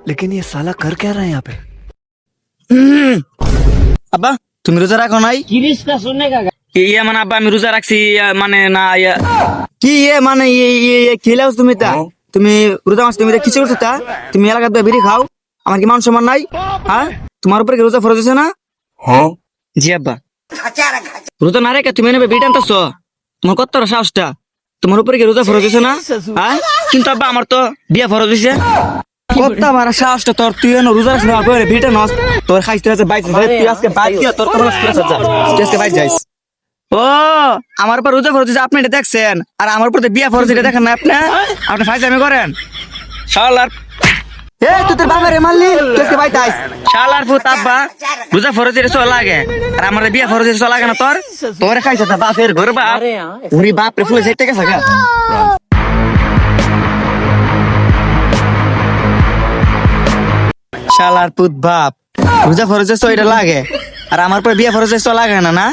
लेकिन ये साला कर क्या रहा है यहाँ पे? আব্বা তুমি রোজা রাখো নাই? তিরিশটা শুনে কাকা ইয়ে মানে আব্বা আমি রোজা রাখছি মানে না কি মানে খেলাও তুমি তা তুমি রোজা মাস তুমি কিছু করছো তা তুমি এলাকার বিড়ি খাও আমার কি মান সম্মান নাই হ্যাঁ তোমার উপরে কি রোজা ফরজ হয়েছে না? জি আব্বা রোজা না রেখে তুমি নেবে বিড়ি আনতেছ তোমার কত সাহসটা তোমার উপরে কি রোজা ফরজ হয়েছে না? হ্যাঁ কিন্তু আব্বা আমার তো বিয়ে ফরজ হয়েছে কত আমার সাহসটা তোর তুই রোজা রাখছিস না বিড়িটা নস তোর খাইতে আছে বাইক তুই আজকে বাইক দিয়ে তোর কোনো আজকে বাইক যাইস ও আমার উপর রোজা ফরজ আপনি এটা দেখছেন আর আমার উপর বিয়া ফরজ এটা দেখেন না আপনি ফাইজলামি করেন শালার তুই তোর বাবারে মারলি তুই ভাই তাইস শালার ফুত আব্বা রোজা ফরজ এটা চলা লাগে আর আমার বিয়া ফরজ এটা চলা লাগে না তোর খাইছে তা বাপের ঘর বাপ উনি বাপ রে ফুলে যাইতে গেছে গা শালার পুত বাপ রোজা ফরজ এটা লাগে আর আমার পর বিয়া ফরজ লাগে না না